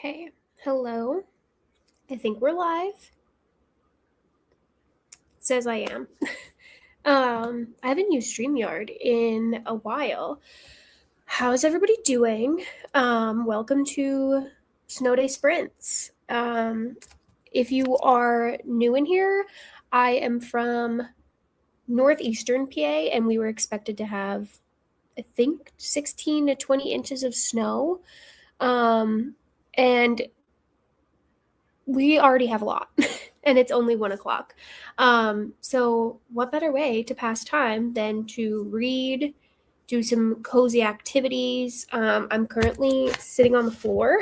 Okay, hello. I think we're live. It says I am. I haven't used StreamYard in a while. How's everybody doing? Welcome to Snow Day Sprints. If you are new in here, I am from northeastern PA, and we were expected to have, I think, 16 to 20 inches of snow. And we already have a lot and it's only 1 o'clock. So what better way to pass time than to read, do some cozy activities. I'm currently sitting on the floor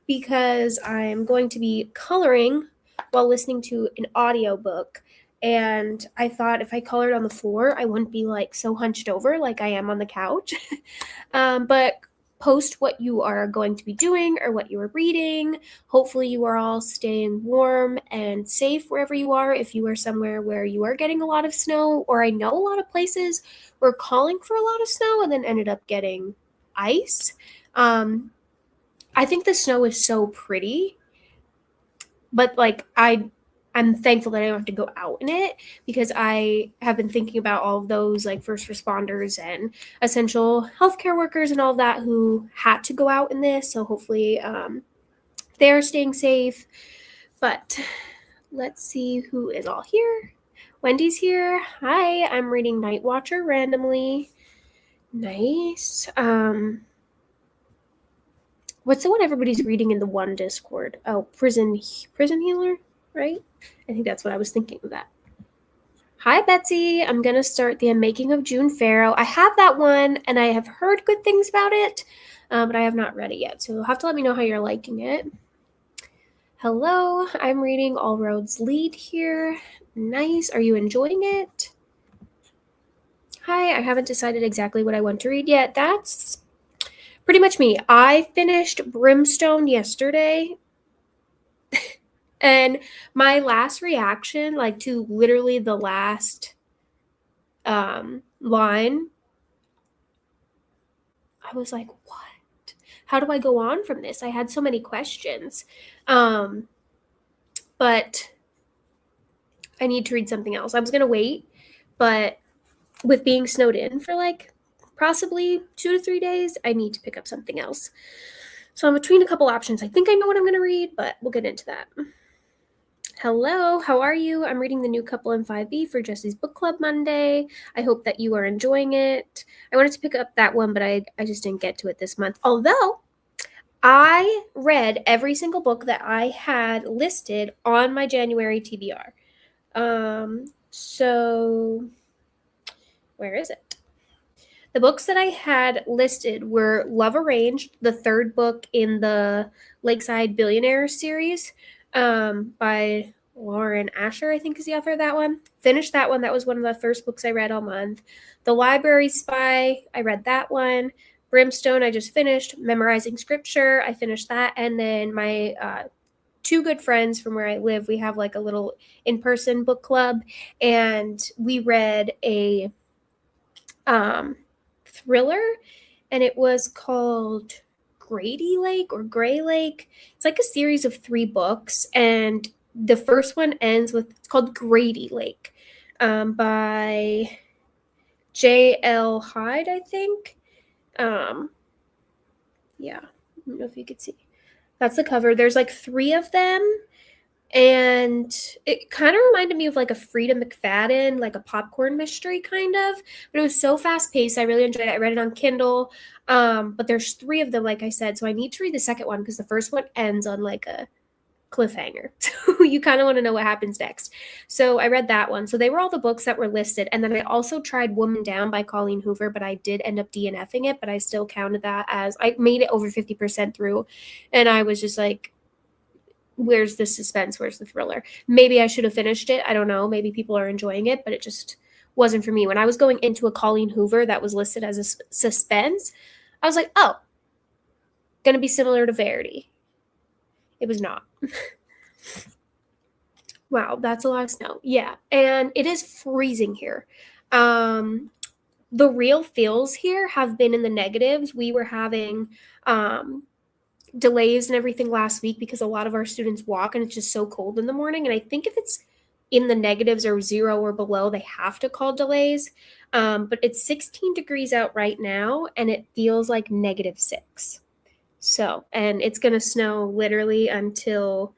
because I'm going to be coloring while listening to an audiobook. And I thought if I colored on the floor, I wouldn't be like so hunched over like I am on the couch. But post what you are going to be doing or what you are reading. Hopefully, you are all staying warm and safe wherever you are. If you are somewhere where you are getting a lot of snow, or I know a lot of places were calling for a lot of snow and then ended up getting ice. I think the snow is so pretty, but I'm thankful that I don't have to go out in it because I have been thinking about all of those like first responders and essential healthcare workers and all of that who had to go out in this. So hopefully they're staying safe. But let's see who is all here. Wendy's here. Hi, I'm reading Night Watcher randomly. Nice. What's the one everybody's reading in the one Discord? Oh, Prison Healer, right? I think that's what I was thinking of that. Hi, Betsy. I'm going to start the Making of June Farrow. I have that one, and I have heard good things about it, but I have not read it yet. So you'll have to let me know how you're liking it. Hello. I'm reading All Roads Lead here. Nice. Are you enjoying it? Hi. I haven't decided exactly what I want to read yet. That's pretty much me. I finished Brimstone yesterday. And my last reaction, like to literally the last line, I was like, what? How do I go on from this? I had so many questions. But I need to read something else. I was going to wait, but with being snowed in for like possibly 2 to 3 days, I need to pick up something else. So I'm between a couple options. I think I know what I'm going to read, but we'll get into that. Hello, how are you? I'm reading The New Couple in 5B for Jesse's Book Club Monday. I hope that you are enjoying it. I wanted to pick up that one, but I just didn't get to it this month. Although, I read every single book that I had listed on my January TBR. So, where is it? The books that I had listed were Love Arranged, the third book in the Lakeside Billionaire series, by Lauren Asher, I think is the author of that one. Finished that one. That was one of the first books I read all month. The Library Spy, I read that one. Brimstone, I just finished. Memorizing Scripture, I finished that. And then my two good friends from where I live, we have like a little in-person book club, and we read a thriller, and it was called Grady Lake or Gray Lake. It's like a series of 3 books, and the first one ends with, it's called Grady Lake, by J.L. Hyde, I think. Yeah, I don't know if you could see. That's the cover. There's like 3 of them, and it kind of reminded me of like a Frida McFadden, like a popcorn mystery kind of, but it was so fast paced. I really enjoyed it. I read it on Kindle. But there's 3 of them, like I said, so I need to read the second one because the first one ends on like a cliffhanger. So you kind of want to know what happens next. So I read that one. So they were all the books that were listed. And then I also tried Woman Down by Colleen Hoover, but I did end up DNFing it, but I still counted that as, I made it over 50% through. And I was just like, where's the suspense? Where's the thriller? Maybe I should have finished it. I don't know. Maybe people are enjoying it, but it just wasn't for me. When I was going into a Colleen Hoover that was listed as a suspense, I was like, oh, going to be similar to Verity. It was not. Wow, that's a lot of snow. Yeah, and it is freezing here. The real feels here have been in the negatives. We were having delays and everything last week because a lot of our students walk and it's just so cold in the morning. And I think if it's in the negatives or 0 or below, they have to call delays. But it's 16 degrees out right now and it feels like -6. So, and it's going to snow literally until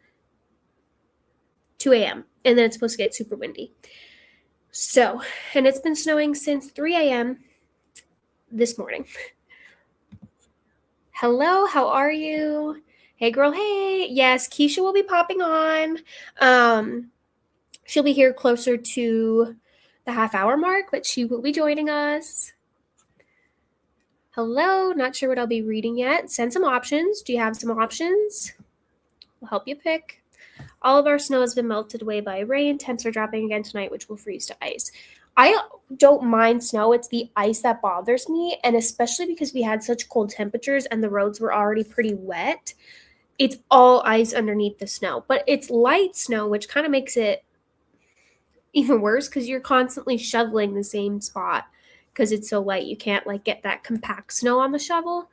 2 a.m. And then it's supposed to get super windy. So, and it's been snowing since 3 a.m. this morning. Hello, how are you? Hey girl, hey. Yes, Keisha will be popping on. She'll be here closer to the half-hour mark, but she will be joining us. Hello, not sure what I'll be reading yet. Send some options. Do you have some options? We'll help you pick. All of our snow has been melted away by rain. Temps are dropping again tonight, which will freeze to ice. I don't mind snow. It's the ice that bothers me, and especially because we had such cold temperatures and the roads were already pretty wet. It's all ice underneath the snow, but it's light snow, which kind of makes it even worse because you're constantly shoveling the same spot because it's so light. You can't like get that compact snow on the shovel.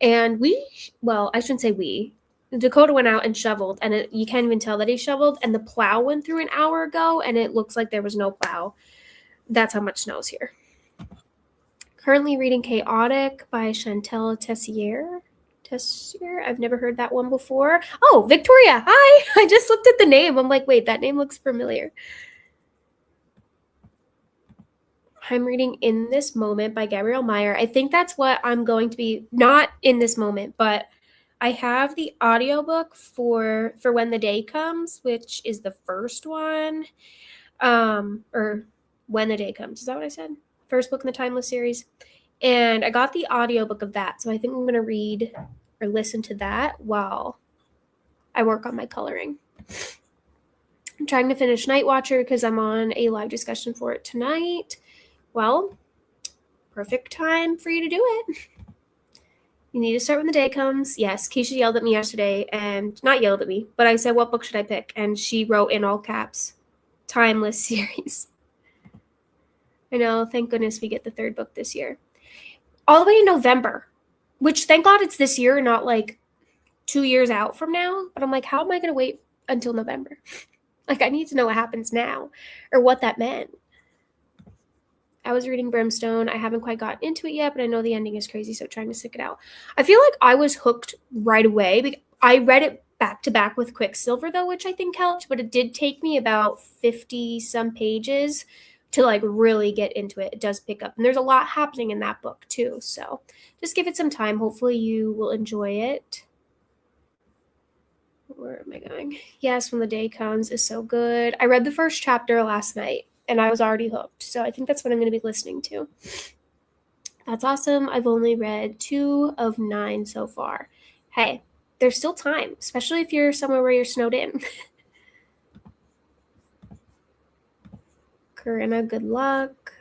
And I shouldn't say we. Dakota went out and shoveled, and you can't even tell that he shoveled. And the plow went through an hour ago, and it looks like there was no plow. That's how much snow's here. Currently reading Chaotic by Chantal Tessier. I've never heard that one before. Oh, Victoria, hi! I just looked at the name. I'm like, wait, that name looks familiar. I'm reading In This Moment by Gabrielle Meyer. I think that's what I'm going to be, not in this moment, but I have the audiobook for When the Day Comes, which is the first one. Or When the Day Comes. Is that what I said? First book in the Timeless series. And I got the audiobook of that. So I think I'm going to read or listen to that while I work on my coloring. I'm trying to finish Night Watcher because I'm on a live discussion for it tonight. Well, perfect time for you to do it. You need to start when the day comes. Yes, Keisha yelled at me yesterday, and not yelled at me, but I said, what book should I pick? And she wrote in all caps, Timeless series. I know, thank goodness we get the third book this year. All the way in November, which thank God it's this year, not like 2 years out from now. But I'm like, how am I going to wait until November? Like, I need to know what happens now or what that meant. I was reading Brimstone. I haven't quite got into it yet, but I know the ending is crazy, so trying to stick it out. I feel like I was hooked right away. I read it back to back with Quicksilver, though, which I think helped, but it did take me about 50-some pages to like really get into it. It does pick up, and there's a lot happening in that book, too, so just give it some time. Hopefully you will enjoy it. Where am I going? Yes, When the Day Comes is so good. I read the first chapter last night, and I was already hooked. So I think that's what I'm going to be listening to. That's awesome. I've only read 2 of 9 so far. Hey, there's still time, especially if you're somewhere where you're snowed in. Corinna, good luck.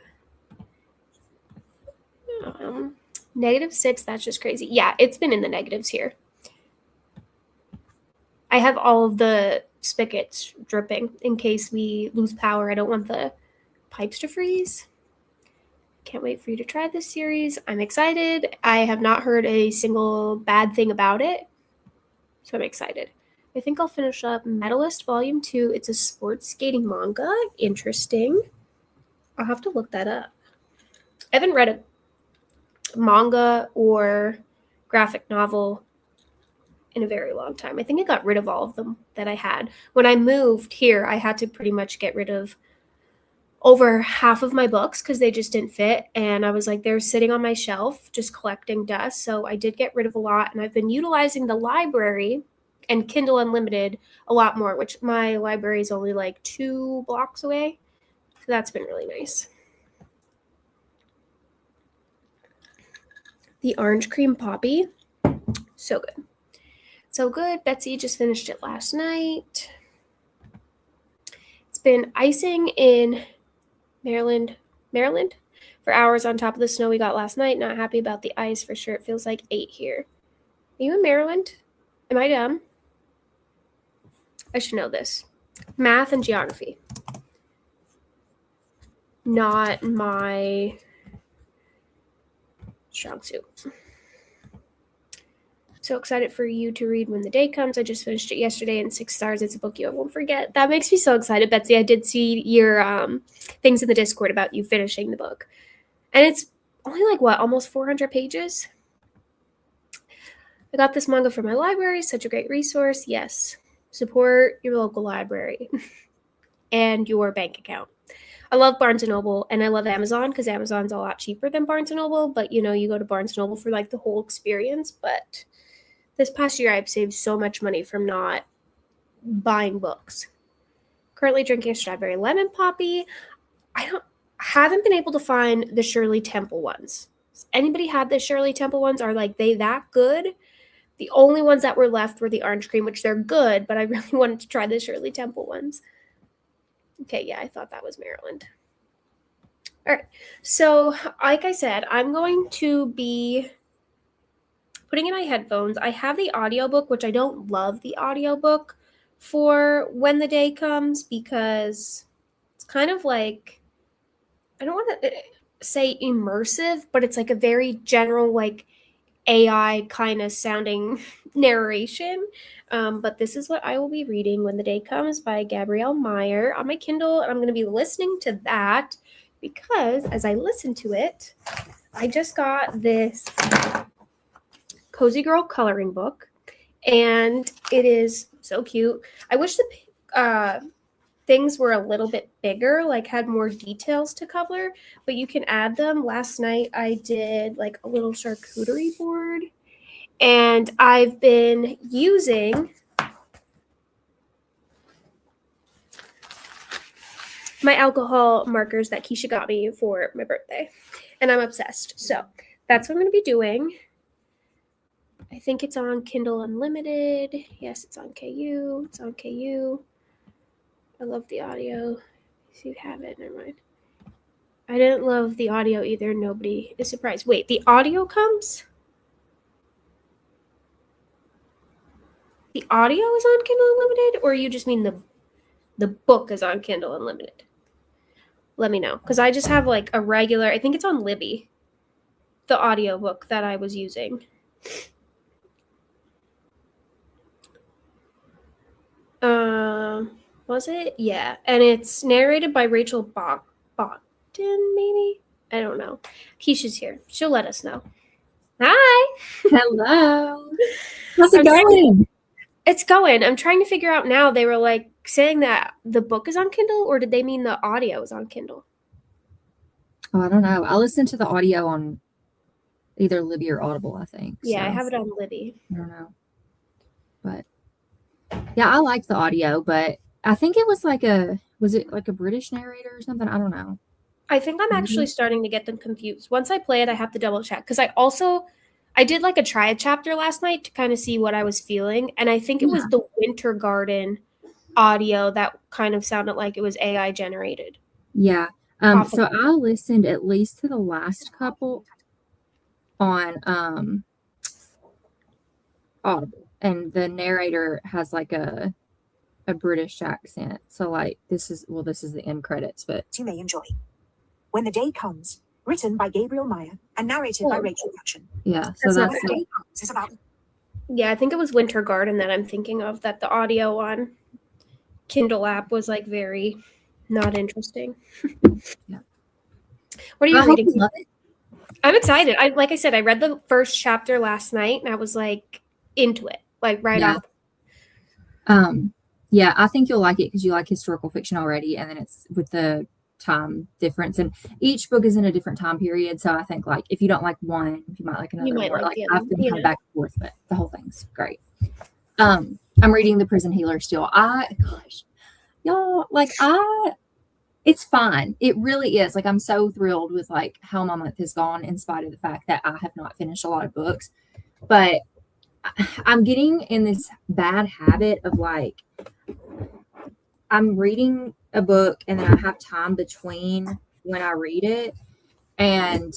-6, that's just crazy. Yeah, it's been in the negatives here. I have all of the spigots dripping in case we lose power. I don't want the pipes to freeze. Can't wait for you to try this series. I'm excited. I have not heard a single bad thing about it, so I'm excited. I think I'll finish up Medalist Volume 2. It's a sports skating manga. Interesting. I'll have to look that up. I haven't read a manga or graphic novel in a very long time. I think I got rid of all of them that I had. When I moved here, I had to pretty much get rid of over half of my books because they just didn't fit. And I was like, they're sitting on my shelf, just collecting dust. So I did get rid of a lot. And I've been utilizing the library and Kindle Unlimited a lot more, which my library is only like 2 blocks away. So that's been really nice. The Orange Cream Poppy. So good. So good. Betsy just finished it last night. It's been icing in Maryland for hours on top of the snow we got last night. Not happy about the ice for sure. It feels like 8 here. Are you in Maryland? Am I dumb? I should know this. Math and geography. Not my strong suit. So excited for you to read When the Day Comes. I just finished it yesterday, and 6 stars. It's a book you won't forget. That makes me so excited, Betsy. I did see your things in the Discord about you finishing the book. And it's only like, what, almost 400 pages? I got this manga from my library. Such a great resource. Yes. Support your local library and your bank account. I love Barnes & Noble, and I love Amazon because Amazon's a lot cheaper than Barnes & Noble. But, you know, you go to Barnes & Noble for, like, the whole experience. But this past year, I've saved so much money from not buying books. Currently drinking a strawberry lemon poppy. Haven't been able to find the Shirley Temple ones. Has anybody had the Shirley Temple ones? Are like they that good? The only ones that were left were the orange cream, which they're good, but I really wanted to try the Shirley Temple ones. Okay, yeah, I thought that was Maryland. All right, so like I said, I'm going to be putting in my headphones. I have the audiobook, which I don't love the audiobook for When the Day Comes because it's kind of like, I don't want to say immersive, but it's like a very general, like AI kind of sounding narration. But this is what I will be reading When the Day Comes by Gabrielle Meyer on my Kindle. And I'm going to be listening to that because as I listen to it, I just got this Cozy Girl coloring book. And it is so cute. I wish the things were a little bit bigger, like had more details to cover, but you can add them. Last night I did like a little charcuterie board, and I've been using my alcohol markers that Keisha got me for my birthday, and I'm obsessed. So that's what I'm going to be doing. I think it's on Kindle Unlimited. Yes, it's on KU. It's on KU. I love the audio. If you have it, never mind. I didn't love the audio either. Nobody is surprised. Wait, the audio comes? The audio is on Kindle Unlimited? Or you just mean the book is on Kindle Unlimited? Let me know. Because I just have like a regular, I think it's on Libby, the audio book that I was using. Was it? Yeah. And it's narrated by Rachel Bogdan, maybe? I don't know. Keisha's here. She'll let us know. Hi. Hello. How's it going? It's going. I'm trying to figure out now. They were like saying that the book is on Kindle, or did they mean the audio is on Kindle? Oh, I don't know. I listened to the audio on either Libby or Audible, I think. Yeah, so. I have it on Libby. I don't know. But yeah, I liked the audio, but I think it was was it like a British narrator or something? I don't know. I think I'm actually starting to get them confused. Once I play it, I have to double check. Because I did like a try a chapter last night to kind of see what I was feeling. And I think it was the Winter Garden audio that kind of sounded like it was AI generated. Yeah. So I listened at least to the last couple on Audible. And the narrator has like a British accent. So like this is the end credits, but you may enjoy. When the Day Comes, written by Gabrielle Meyer and narrated by Rachel Hutchin. Yeah, so that's about. Yeah, I think it was Winter Garden that I'm thinking of, that the audio on Kindle app was like very not interesting. Yeah. What are you reading? I'm excited. Like I said, I read the first chapter last night and I was like into it, like right off. Yeah, I think you'll like it because you like historical fiction already, and then it's with the time difference, and each book is in a different time period. So I think like if you don't like one, you might like another. Like I have to come back and forth, but the whole thing's great. I'm reading The Prison Healer still. It's fine. It really is. Like I'm so thrilled with like how my month has gone, in spite of the fact that I have not finished a lot of books. But I'm getting in this bad habit of like I'm reading a book and then I have time between when I read it, and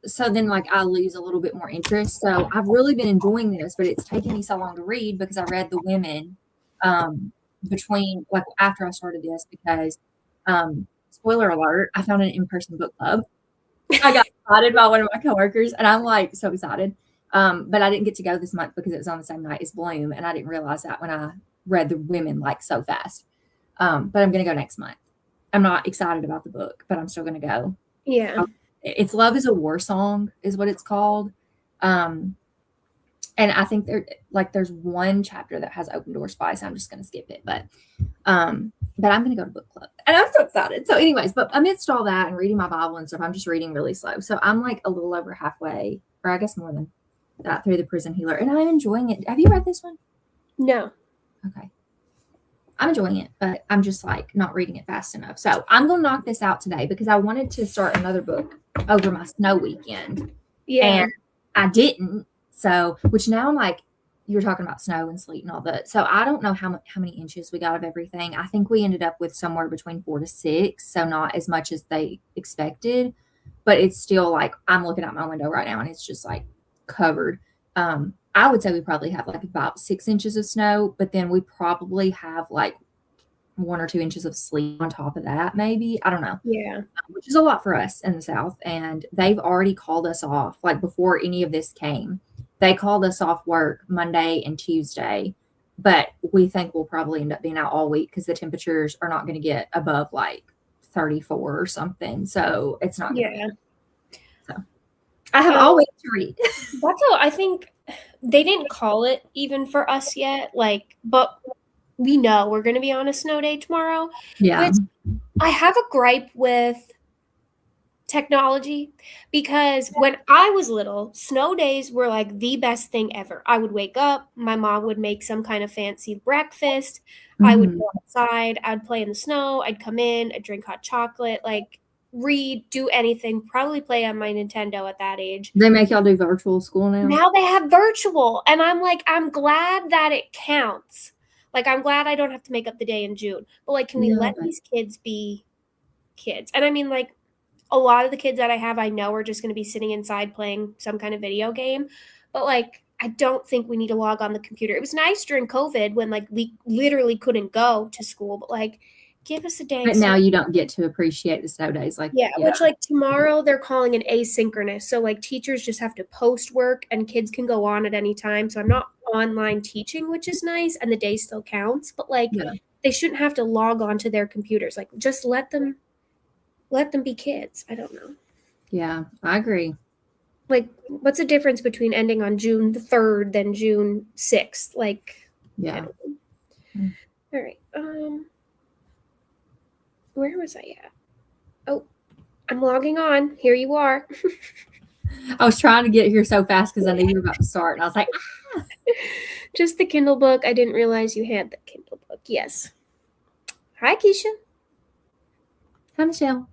so then like I lose a little bit more interest. So I've really been enjoying this, but it's taking me so long to read because I read The Women between like after I started this, because spoiler alert, I found an in-person book club. I got invited by one of my coworkers and I'm like so excited. But I didn't get to go this month because it was on the same night as Bloom, and I didn't realize that when I read the women like so fast. But I'm going to go next month. I'm not excited about the book, but I'm still going to go. Yeah. It's Love is a War Song is what it's called. And I think there's one chapter that has open door spice. I'm just going to skip it, but I'm going to go to book club and I'm so excited. So anyways, but amidst all that and reading my Bible and stuff, I'm just reading really slow. So I'm like a little over halfway, or I guess more than that, through The Prison Healer, and I'm enjoying it. Have you read this one? No. Okay. I'm enjoying it, but I'm just like not reading it fast enough. So I'm going to knock this out today because I wanted to start another book over my snow weekend. Yeah. And I didn't. So, which now I'm like, you were talking about snow and sleet and all that. So I don't know how many inches we got of everything. I think we ended up with somewhere between 4 to 6. So not as much as they expected, but it's still like, I'm looking out my window right now and it's just like covered. I would say we probably have like about 6 inches of snow, but then we probably have like 1 or 2 inches of sleet on top of that, maybe. I don't know. Yeah. Which is a lot for us in the South. And they've already called us off, like before any of this came. They called us off work Monday and Tuesday, but we think we'll probably end up being out all week because the temperatures are not going to get above like 34 or something. So it's not going to be. So I have all week to read. That's all. I think they didn't call it even for us yet. Like, but we know we're going to be on a snow day tomorrow. Yeah. Which I have a gripe with technology because when I was little, snow days were like the best thing ever. I would wake up, my mom would make some kind of fancy breakfast. I would go outside, I'd play in the snow, I'd come in, I'd drink hot chocolate, like read, do anything, probably play on my Nintendo at that age. They make y'all do virtual school now? Now they have virtual, and I'm like, I'm glad that it counts. Like, I'm glad I don't have to make up the day in June. But, like, can we let these kids be kids? And I mean, like, a lot of the kids that I have, I know are just going to be sitting inside playing some kind of video game. But, like, I don't think we need to log on the computer. It was nice during COVID when, like, we literally couldn't go to school. But, like, give us a dang. But now you don't get to appreciate the snow days. Like, which, like, tomorrow they're calling an asynchronous. So, like, teachers just have to post work and kids can go on at any time. So I'm not online teaching, which is nice. And the day still counts. But, like, they shouldn't have to log on to their computers. Like, just let them be kids. I don't know. Yeah, I agree. Like, what's the difference between ending on June the 3rd than June 6th? Like, yeah. All right. Where was I at? Oh, I'm logging on. Here you are. I was trying to get here so fast because I knew you were about to start. And I was like, ah. Just the Kindle book. I didn't realize you had the Kindle book. Yes. Hi, Keisha. Hi, Michelle.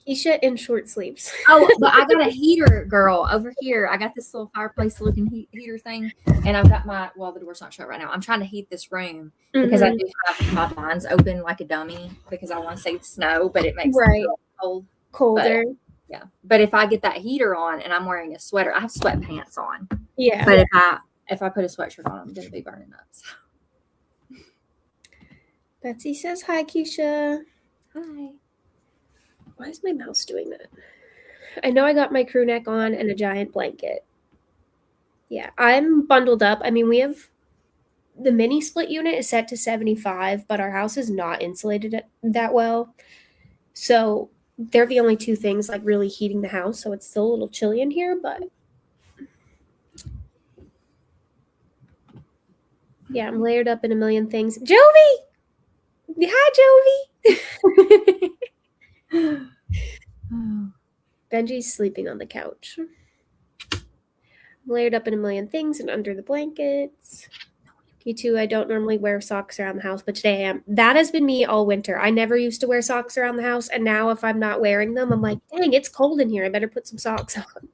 Keisha in short sleeves. Oh, but I got a heater, girl, over here. I got this little fireplace looking heater thing. And I've got the door's not shut right now. I'm trying to heat this room because I do have my blinds open like a dummy because I want to save snow, but it makes it colder. But if I get that heater on and I'm wearing a sweater, I have sweatpants on. Yeah. But if I put a sweatshirt on, I'm going to be burning up. So. Betsy says hi, Keisha. Hi. Why is my mouse doing that? I know I got my crew neck on and a giant blanket. Yeah, I'm bundled up. I mean, we have the mini split unit is set to 75, but our house is not insulated that well. So they're the only two things like really heating the house. So it's still a little chilly in here, but yeah, I'm layered up in a million things. Jovi! Hi, Jovi! Benji's sleeping on the couch. I'm layered up in a million things and under the blankets. You too, I don't normally wear socks around the house, but today I am. That has been me all winter. I never used to wear socks around the house, and now if I'm not wearing them, I'm like, dang, it's cold in here. I better put some socks on.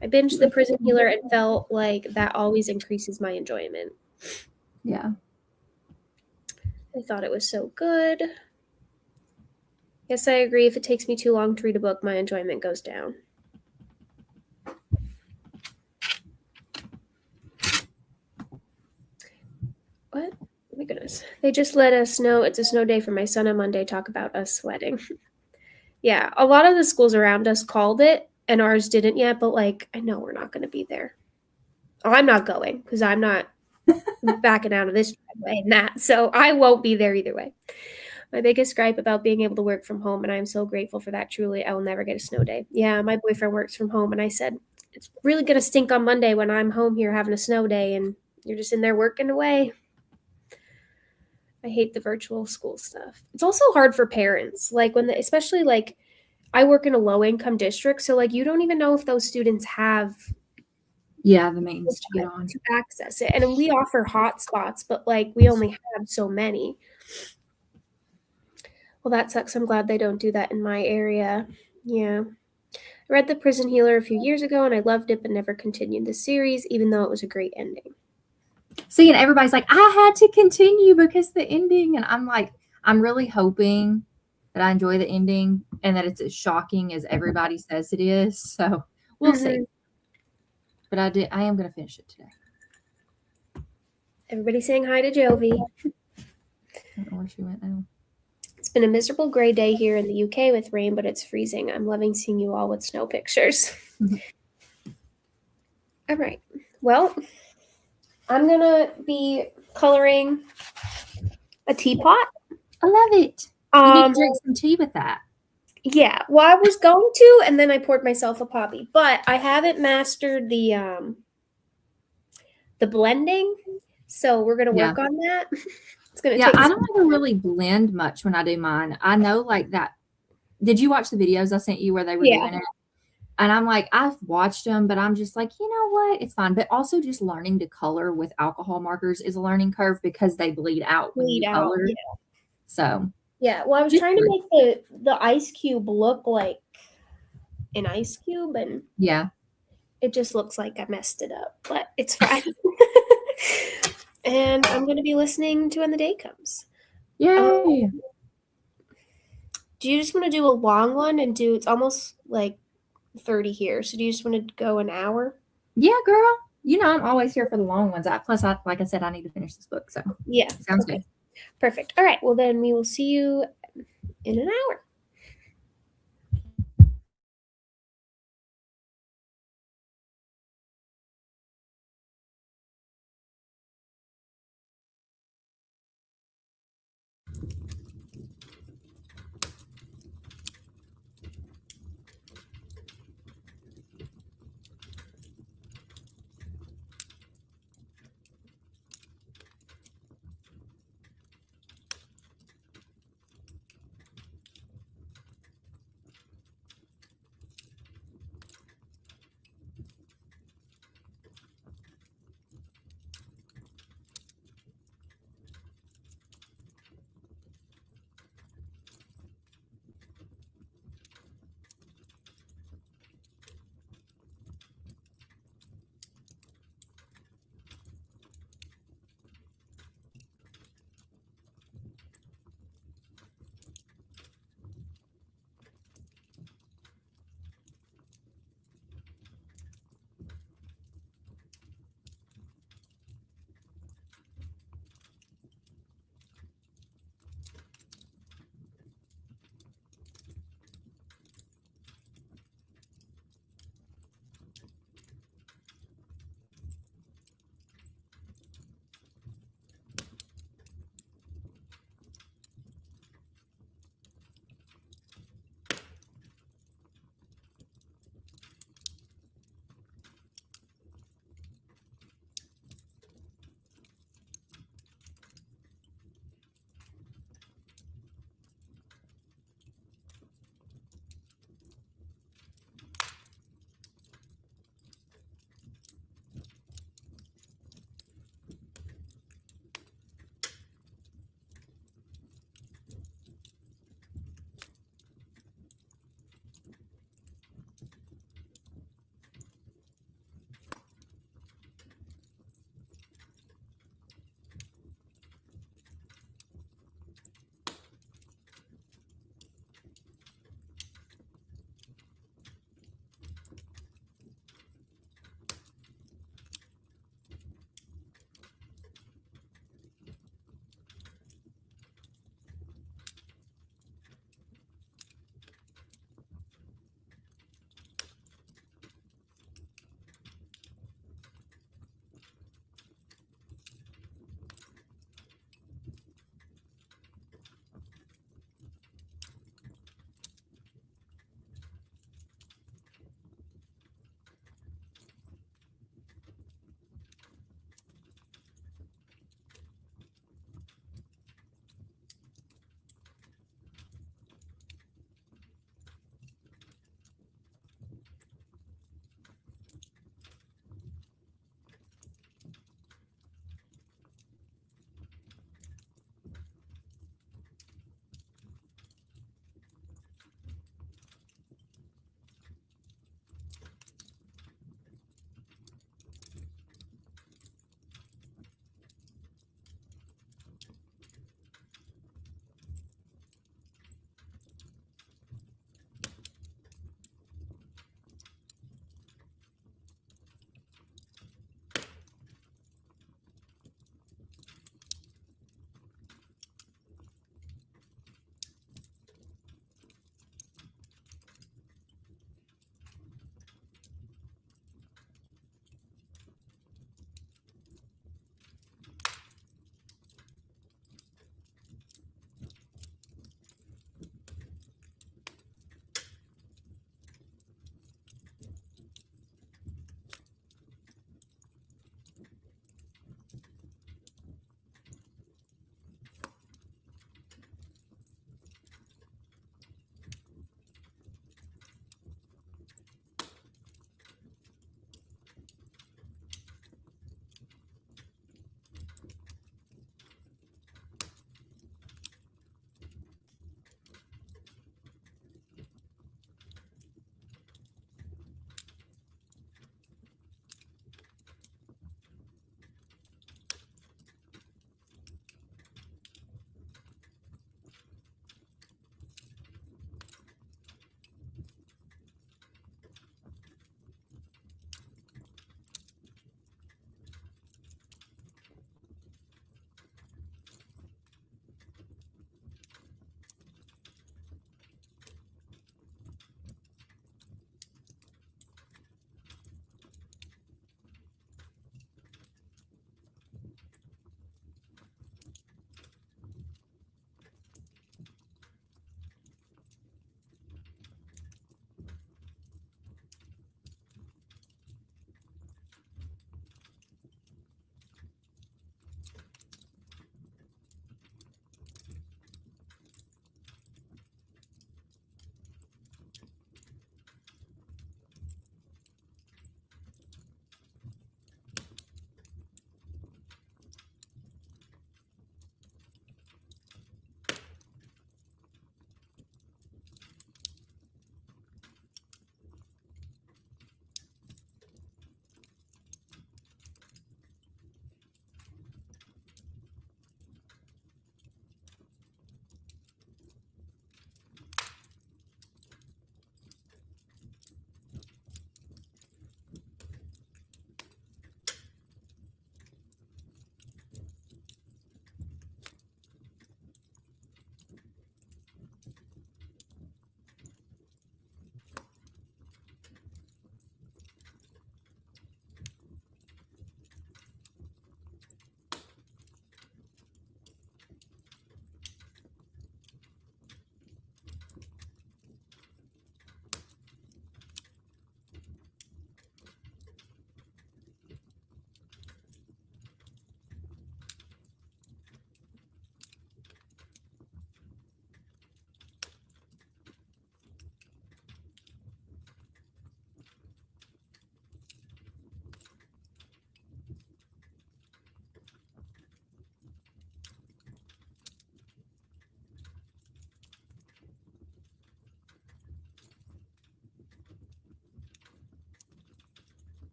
I binged The Prison Healer and felt like that always increases my enjoyment. Yeah. I thought it was so good. Yes, I agree. If it takes me too long to read a book, my enjoyment goes down. What? Oh my goodness. They just let us know it's a snow day for my son on Monday. Talk about us sweating. Yeah, a lot of the schools around us called it and ours didn't yet, but like I know we're not going to be there. Oh, I'm not going because I'm not backing out of this driveway and that, so I won't be there either way. My biggest gripe about being able to work from home, and I'm so grateful for that, truly, I will never get a snow day. Yeah, my boyfriend works from home, and I said, it's really going to stink on Monday when I'm home here having a snow day, and you're just in there working away. I hate the virtual school stuff. It's also hard for parents, like especially like I work in a low income district, so like you don't even know if those students have Yeah, the means to get on. to access it. And we offer hotspots, but like we only have so many. Well, that sucks. I'm glad they don't do that in my area. Yeah. I read The Prison Healer a few years ago and I loved it, but never continued the series, even though it was a great ending. See, and everybody's like, I had to continue because the ending. And I'm like, I'm really hoping that I enjoy the ending and that it's as shocking as everybody says it is. So we'll see. But I am going to finish it today. Everybody saying hi to Jovi. I don't know where she went now. It's been a miserable gray day here in the UK with rain, but it's freezing. I'm loving seeing you all with snow pictures. All right. Well, I'm going to be coloring a teapot. I love it. You need to drink some tea with that. Yeah. Well, I was going to, and then I poured myself a poppy, but I haven't mastered the blending, so we're going to work on that. It's going to take I don't ever really blend much when I do mine. I know like that. Did you watch the videos I sent you where they were doing it? And I'm like, I've watched them, but I'm just like, you know what? It's fine. But also just learning to color with alcohol markers is a learning curve because they bleed out when you color. Yeah. So. Yeah. Well, I was trying to make the ice cube look like an ice cube, and it just looks like I messed it up, but it's fine. And I'm going to be listening to When the Day Comes. Yay! Do you just want to do a long one and it's almost like 30 here, so do you just want to go an hour? Yeah, girl. You know I'm always here for the long ones. Plus, like I said, I need to finish this book. So yeah, sounds good. Perfect. All right. Well, then we will see you in an hour.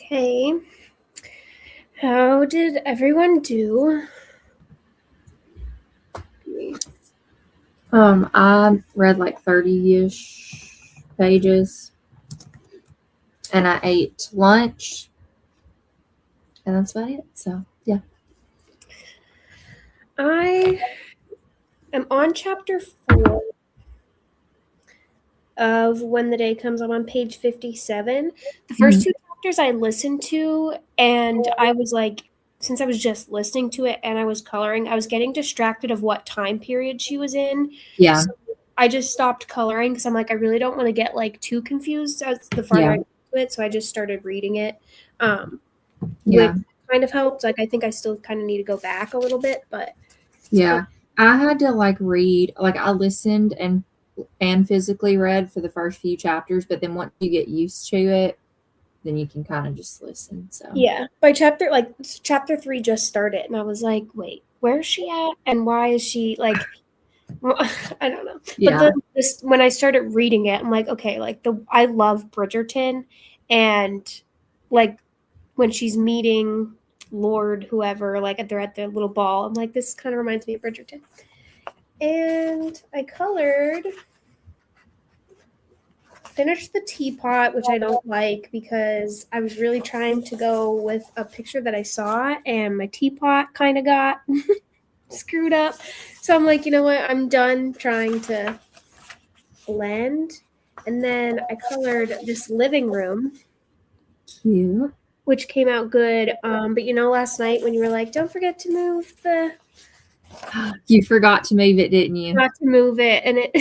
Okay. How did everyone do? I read like 30-ish pages, and I ate lunch, and that's about it. So yeah. I am on chapter 4 of When the Day Comes. I'm on page 57. The first two chapters I listened to, and I was like, since I was just listening to it and I was coloring, I was getting distracted of what time period she was in. Yeah. So I just stopped coloring because I'm like, I really don't want to get like too confused as the farther Yeah. I get to it. So I just started reading it, Yeah. which kind of helped. Like, I think I still kind of need to go back a little bit, but Yeah. I had to like read, like I listened and physically read for the first few chapters, but then once you get used to it, then you can kind of just listen. So yeah, by chapter 3 just started, and I was like, wait, where's she at, and why is she like? I don't know. yeah. But then this, when I started reading it, I'm like, okay, like I love Bridgerton, and like when she's meeting Lord whoever, like they're at their little ball, I'm like, this kind of reminds me of Bridgerton. And I finished the teapot, which I don't like because I was really trying to go with a picture that I saw, and my teapot kind of got screwed up. So I'm like, you know what? I'm done trying to blend. And then I colored this living room, Cute. which came out good. But last night when you were like, don't forget to move You forgot to move it, didn't you? not to move it, and it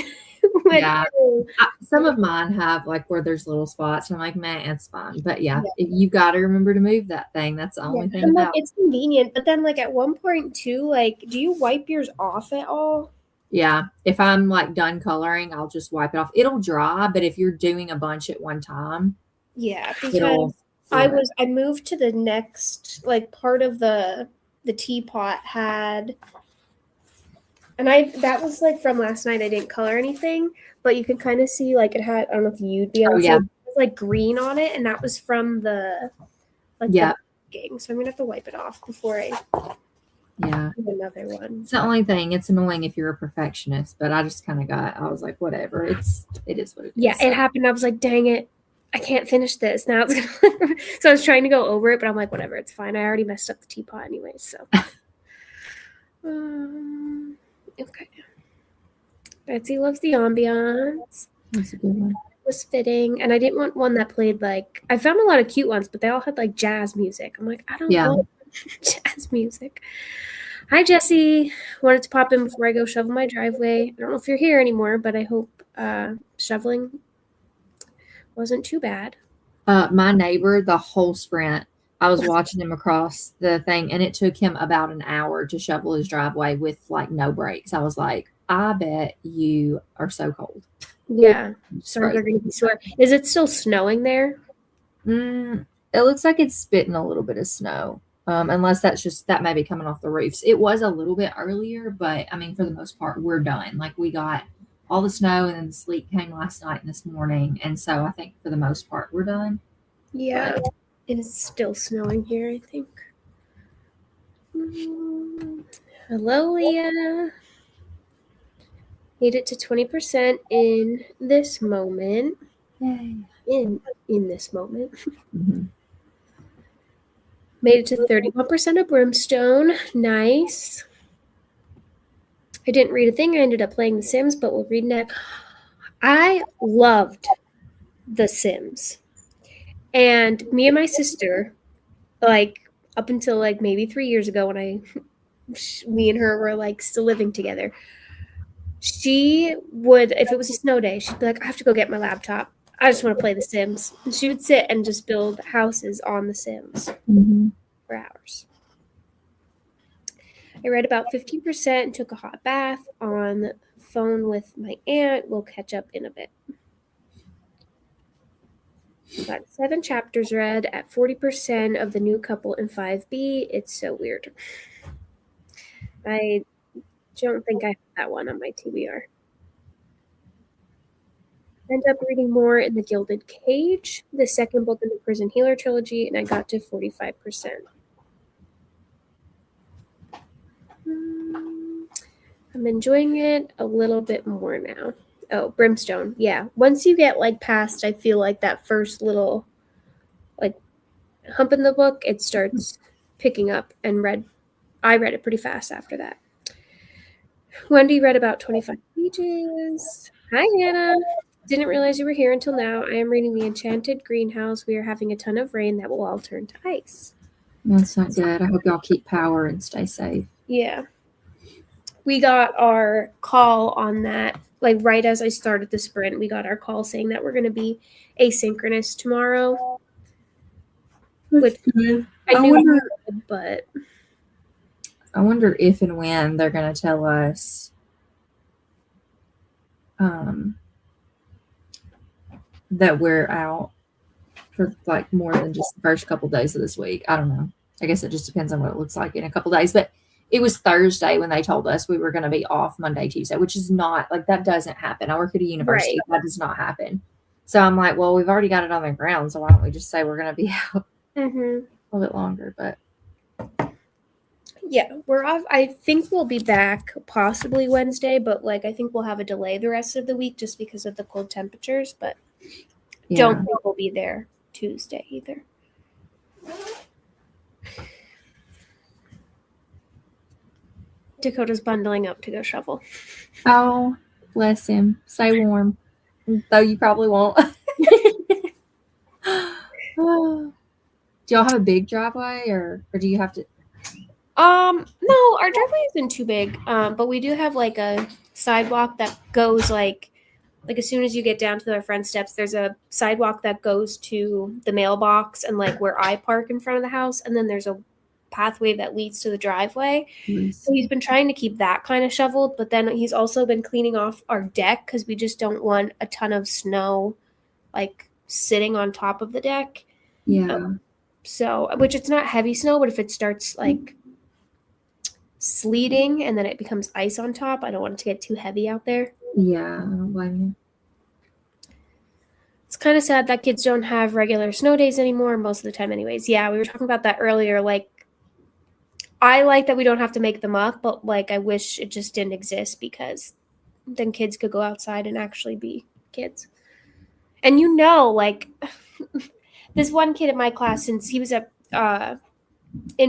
went Yeah. through. Some of mine have like where there's little spots. I'm like, man, it's fine. But yeah, if you got to remember to move that thing. That's the only thing I'm like, about it. it's convenient. But then like at one point too, like, do you wipe yours off at all? Yeah. If I'm like done coloring, I'll just wipe it off. It'll dry, but if you're doing a bunch at one time, Yeah, it'll because I moved to the next like part of the teapot had, and that was like from last night. I didn't color anything, but you could kind of see like it had, I don't know if you'd be able to, yeah. it was like green on it, and that was from the Yeah. baking. So I'm gonna have to wipe it off before I Yeah. do another one. It's the only thing. It's annoying if you're a perfectionist, but I just kind of I was like, whatever. It is what it is. Yeah, it happened. I was like, dang it, I can't finish this now. It's gonna so I was trying to go over it, but I'm like, whatever, it's fine. I already messed up the teapot anyway, so. Okay. Betsy loves the ambiance. That's a good one. It was fitting, and I didn't want one that played like, I found a lot of cute ones, but they all had like jazz music. I'm like, I don't want jazz music. Hi, Jesse. Wanted to pop in before I go shovel my driveway. I don't know if you're here anymore, but I hope shoveling wasn't too bad. My neighbor, the whole sprint, I was watching him across the thing, and it took him about an hour to shovel his driveway with like no breaks. I was like, I bet you are so cold. Yeah, so they're going to be sore. Is it still snowing there? It looks like it's spitting a little bit of snow. Unless that may be coming off the roofs. It was a little bit earlier, but I mean, for the most part, we're done. Like we got all the snow, and then the sleet came last night and this morning, and so I think for the most part, we're done. Yeah, but it is still snowing here, I think. Hello, Leah. Made it to 20% in this moment. Yay. In this moment. Mm-hmm. Made it to 31% of Brimstone. Nice. I didn't read a thing. I ended up playing The Sims, but we'll read next. I loved The Sims. And me and my sister, like up until like maybe 3 years ago when me and her were like still living together, she would, if it was a snow day, she'd be like, I have to go get my laptop. I just want to play The Sims. And she would sit and just build houses on The Sims for hours. I read about 15% and took a hot bath on the phone with my aunt. We'll catch up in a bit. Got 7 chapters read at 40% of the new couple in 5B. It's so weird. I don't think I have that one on my TBR. End up reading more in The Gilded Cage, the second book in the Prison Healer trilogy, and I got to 45%. I'm enjoying it a little bit more now. Oh, Brimstone. Yeah. Once you get like past, I feel like that first little like hump in the book, it starts picking up, and I read it pretty fast after that. Wendy read about 25 pages. Hi, Hannah. Didn't realize you were here until now. I am reading The Enchanted Greenhouse. We are having a ton of rain that will all turn to ice. That's not good. I hope y'all keep power and stay safe. Yeah. We got our call on that, like right as I started the sprint, we got our call saying that we're going to be asynchronous tomorrow. Which good. I knew, but I wonder if and when they're going to tell us that we're out for like more than just the first couple days of this week. I don't know. I guess it just depends on what it looks like in a couple days. But it was Thursday when they told us we were going to be off Monday, Tuesday, which is not like that doesn't happen. I work at a university. Right. That does not happen. So I'm like, well, we've already got it on the ground. So why don't we just say we're going to be out a little bit longer? But yeah, we're off. I think we'll be back possibly Wednesday, but like I think we'll have a delay the rest of the week just because of the cold temperatures. But don't think we'll be there Tuesday either. Dakota's bundling up to go shovel. Oh, bless him. Stay warm. Though you probably won't. Do y'all have a big driveway or do you have to? No, our driveway isn't too big. But we do have like a sidewalk that goes like as soon as you get down to our front steps, there's a sidewalk that goes to the mailbox and like where I park in front of the house, and then there's a pathway that leads to the driveway. Nice. So he's been trying to keep that kind of shoveled, but then he's also been cleaning off our deck because we just don't want a ton of snow like sitting on top of the deck. Yeah. So, which it's not heavy snow, but if it starts like sleeting and then it becomes ice on top, I don't want it to get too heavy out there. Yeah, I don't blame you. It's kind of sad that kids don't have regular snow days anymore most of the time anyways. Yeah, we were talking about that earlier. Like, I like that we don't have to make them up, but like I wish it just didn't exist because then kids could go outside and actually be kids. And like this one kid in my class, since he was in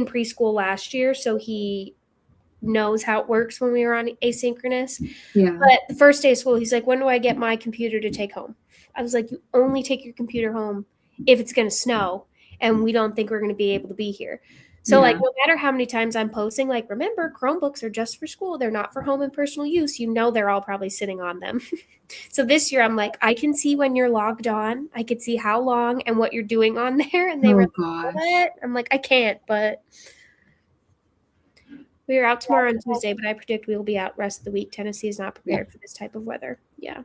preschool last year, so he knows how it works when we were on asynchronous. Yeah. But the first day of school, he's like, when do I get my computer to take home? I was like, you only take your computer home if it's going to snow and we don't think we're going to be able to be here. So like, no matter how many times I'm posting, like, remember, Chromebooks are just for school. They're not for home and personal use. They're all probably sitting on them. So this year I'm like, I can see when you're logged on. I could see how long and what you're doing on there. And they were like, what? I'm like, I can't, but we are out tomorrow on Tuesday, but I predict we will be out rest of the week. Tennessee is not prepared for this type of weather. Yeah.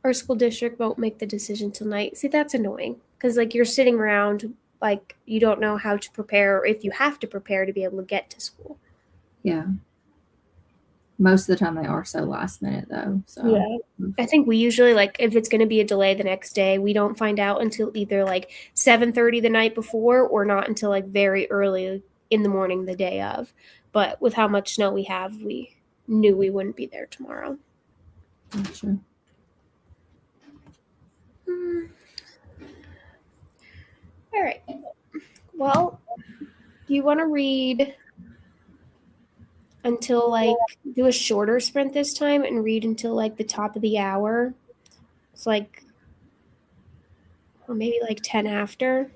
Our school district won't make the decision tonight. See, that's annoying because like you're sitting around like you don't know how to prepare or if you have to prepare to be able to get to school. Yeah. Most of the time they are so last minute though. So yeah. I think we usually like if it's going to be a delay the next day, we don't find out until either like 7:30 the night before or not until like very early in the morning the day of. But with how much snow we have, we knew we wouldn't be there tomorrow. Gotcha. All right. Well, do you want to read until like do a shorter sprint this time and read until like the top of the hour? It's like, or maybe like 10 after.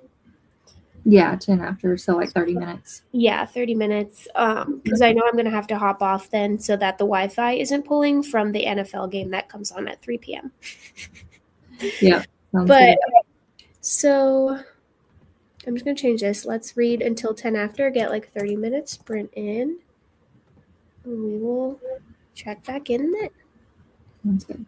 Yeah, 10 after, so like 30 minutes. Yeah, 30 minutes. Because I know I'm going to have to hop off then so that the Wi-Fi isn't pulling from the NFL game that comes on at 3 p.m. Yeah. But good. So I'm just going to change this. Let's read until 10 after, get like 30 minutes, sprint in. And we will check back in then. Sounds good.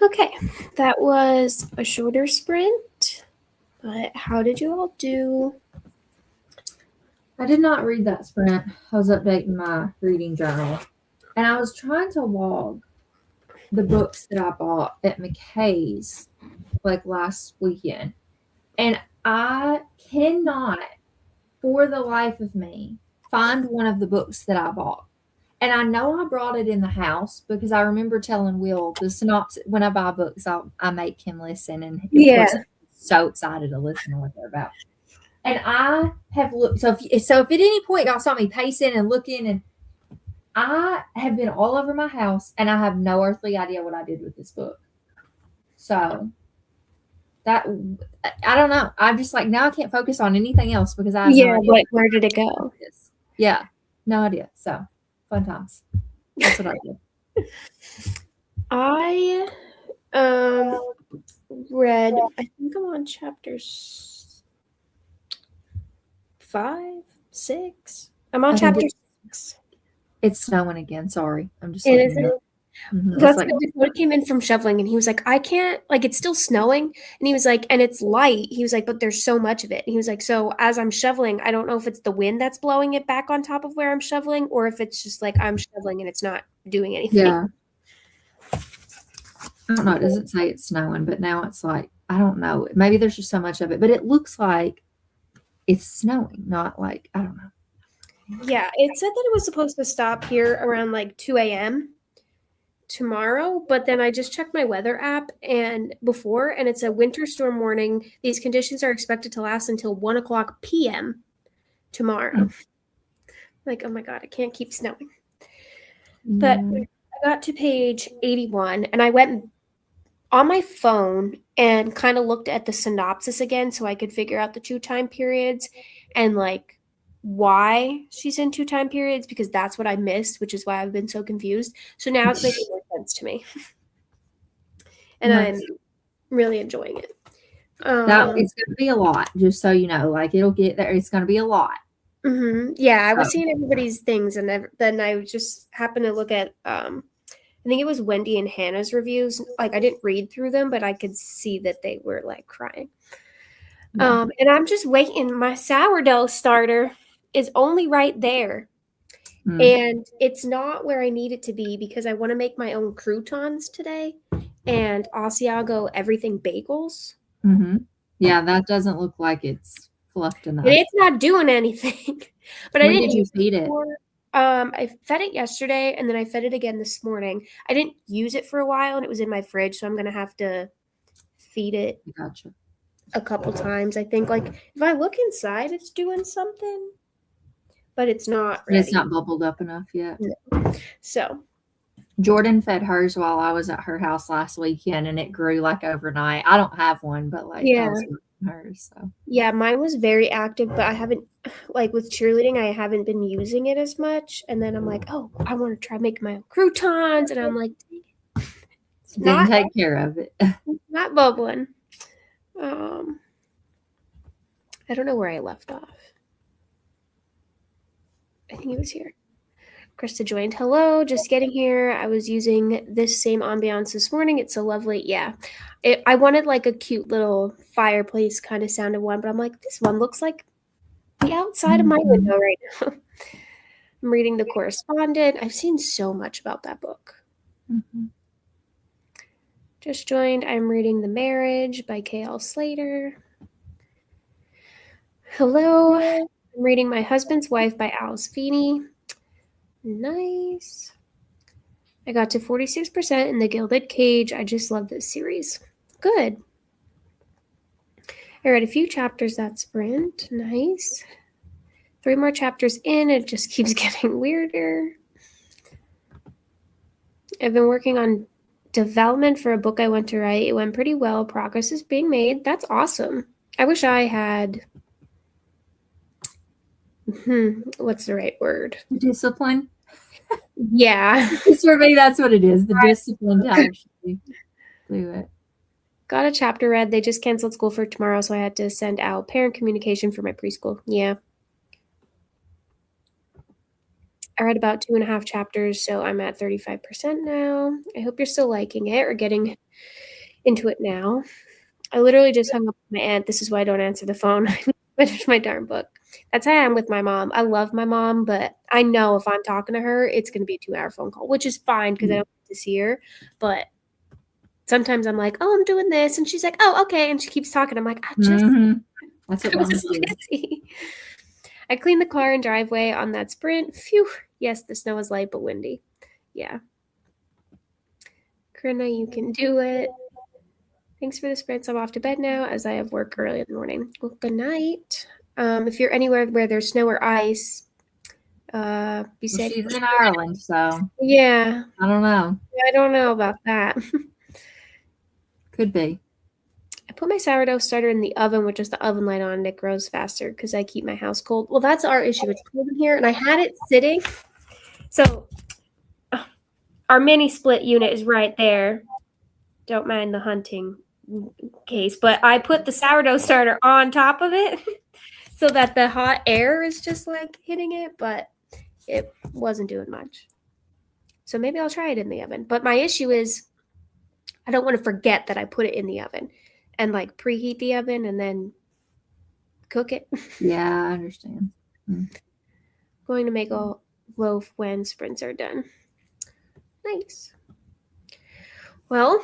Okay, that was a shorter sprint, but how did you all do? I did not read that sprint. I was updating my reading journal. And I was trying to log the books that I bought at McKay's like last weekend. And I cannot, for the life of me, find one of the books that I bought. And I know I brought it in the house because I remember telling Will the synopsis. When I buy books, I make him listen. And of course, Yeah. he's so excited to listen to what they're about. And I have looked. So if at any point y'all saw me pacing and looking, and I have been all over my house, and I have no earthly idea what I did with this book. So that I don't know. I'm just like now I can't focus on anything else because I have no idea. Where did it go? Yeah, no idea. So fun times. That's what I did. I read. I think I'm on chapters 5, 6. I'm on chapter 6. It's snowing again. Sorry, I'm just. It is. That's like, Dakota came in from shoveling and he was like, I can't, like, it's still snowing. And he was like, and it's light. He was like, but there's so much of it. And he was like, so as I'm shoveling, I don't know if it's the wind that's blowing it back on top of where I'm shoveling or if it's just like I'm shoveling and it's not doing anything. Yeah. I don't know. It doesn't say it's snowing, but now it's like, I don't know. Maybe there's just so much of it, but it looks like it's snowing, not like, I don't know. Yeah. It said that it was supposed to stop here around like 2 a.m. tomorrow, but then I just checked my weather app and it's a winter storm warning. These conditions are expected to last until 1:00 p.m. tomorrow. Like, oh my God, it can't keep snowing. But I got to page 81 and I went on my phone and kind of looked at the synopsis again so I could figure out the 2 time periods and like why she's in 2 time periods because that's what I missed, which is why I've been so confused. So now it's making more sense to me. And I'm really enjoying it. It's going to be a lot, just so you know. Like, it'll get there. It's going to be a lot. Mm-hmm. Yeah, I was seeing everybody's things, and then I just happened to look at, I think it was Wendy and Hannah's reviews. Like, I didn't read through them, but I could see that they were, like, crying. Yeah. And I'm just waiting. My sourdough starter is only right there. And it's not where I need it to be because I want to make my own croutons today and Asiago everything bagels. Mm-hmm. Yeah, that doesn't look like it's fluffed enough. And it's not doing anything. But when did you feed it? I fed it yesterday and then I fed it again this morning. I didn't use it for a while and it was in my fridge, so I'm going to have to feed it a couple times. I think, like, if I look inside, it's doing something. But it's not ready. It's not bubbled up enough yet. No. So Jordan fed hers while I was at her house last weekend, and it grew like overnight. I don't have one, but like I was with hers. So yeah, mine was very active, but I haven't, like with cheerleading, I haven't been using it as much. And then I'm like, oh, I want to try making my own croutons, and I'm like, didn't take care of it. Not bubbling. I don't know where I left off. I think it was here. Krista joined. Hello, just getting here. I was using this same ambiance this morning. It's so lovely. Yeah. I wanted like a cute little fireplace kind of sounded one, but I'm like, this one looks like the outside of my window right now. I'm reading The Correspondent. I've seen so much about that book. Mm-hmm. Just joined. I'm reading The Marriage by K.L. Slater. Hello. I'm reading My Husband's Wife by Alice Feeney. Nice. I got to 46% in The Gilded Cage. I just love this series. Good. I read a few chapters that sprint. Nice. 3 more chapters in. It just keeps getting weirder. I've been working on development for a book I want to write. It went pretty well. Progress is being made. That's awesome. I wish I had... what's the right word? Discipline. Yeah. For me, that's what it is. The discipline to actually do it. Got a chapter read. They just canceled school for tomorrow, so I had to send out parent communication for my preschool. Yeah. I read about 2.5 chapters, so I'm at 35% now. I hope you're still liking it or getting into it now. I literally just hung up with my aunt. This is why I don't answer the phone. I finished my darn book. That's how I am with my mom. I love my mom, but I know if I'm talking to her, it's going to be a 2-hour phone call, which is fine because I don't get to see her. But sometimes I'm like, oh, I'm doing this. And she's like, oh, okay. And she keeps talking. I'm like, That's what I was moms so do. busy. I cleaned the car and driveway on that sprint. Phew. Yes, the snow is light but windy. Yeah. Corinna, you can do it. Thanks for the sprints. I'm off to bed now as I have work early in the morning. Well, good night. If you're anywhere where there's snow or ice, be safe. She's in Ireland, so Yeah. I don't know. I don't know about that. Could be. I put my sourdough starter in the oven with just the oven light on, and it grows faster because I keep my house cold. Well, that's our issue. It's cold in here, and I had it sitting. So our mini split unit is right there. Don't mind the hunting case, but I put the sourdough starter on top of it so that the hot air is just like hitting it, but it wasn't doing much. So maybe I'll try it in the oven. But my issue is I don't want to forget that I put it in the oven and like preheat the oven and then cook it. Yeah, I understand. Going to make a loaf when sprints are done. Nice. Well,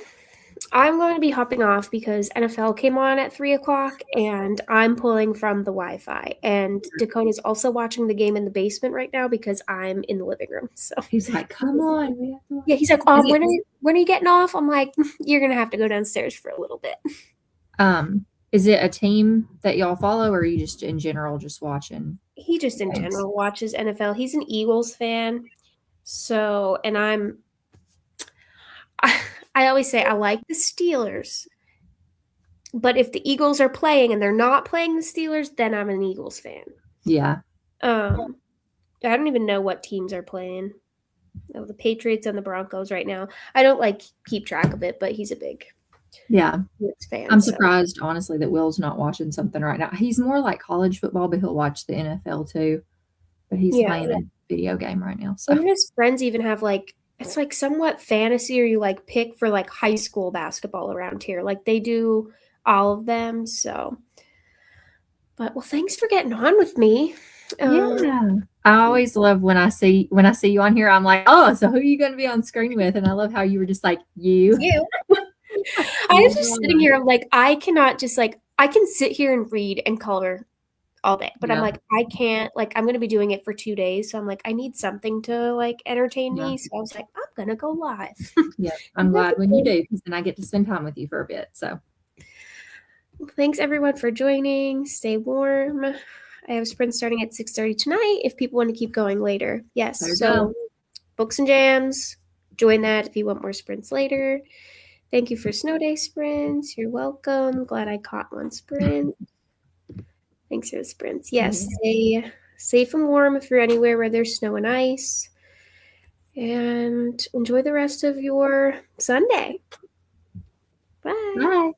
I'm going to be hopping off because NFL came on at 3:00 and I'm pulling from the Wi-Fi. And Dakota's also watching the game in the basement right now because I'm in the living room. So he's like, "Come on, we have to." Yeah, he's like, when are you getting off? I'm like, you're gonna have to go downstairs for a little bit. Is it a team that y'all follow, or are you just in general just watching? He just in general watches NFL. He's an Eagles fan. So, and I always say I like the Steelers, but if the Eagles are playing and they're not playing the Steelers, then I'm an Eagles fan. Yeah. I don't even know what teams are playing. Oh, the Patriots and the Broncos right now. I don't like keep track of it, but he's a big fan. I'm surprised, honestly, that Will's not watching something right now. He's more like college football, but he'll watch the NFL too. But he's playing a video game right now. So some of his friends even have like it's like somewhat fantasy, or you like pick for like high school basketball around here. Like they do all of them. So, but well, thanks for getting on with me. Yeah, I always love when I see you on here. I'm like, oh, so who are you going to be on screen with? And I love how you were just like you. I was just sitting here. I'm like, I cannot just like I can sit here and read and color all day, but I'm like, I can't. Like, I'm going to be doing it for 2 days, so I'm like, I need something to like entertain me. So I was like, I'm going to go live. Yeah, I'm glad when you do because then I get to spend time with you for a bit. So, well, thanks everyone for joining. Stay warm. I have sprint starting at 6:30 tonight if people want to keep going later. Yes. So books and jams, join that if you want more sprints later. Thank you for snow day sprints. You're welcome. Glad I caught one sprint. Thanks for the sprints. Yes. Stay safe and warm if you're anywhere where there's snow and ice. And enjoy the rest of your Sunday. Bye. Bye.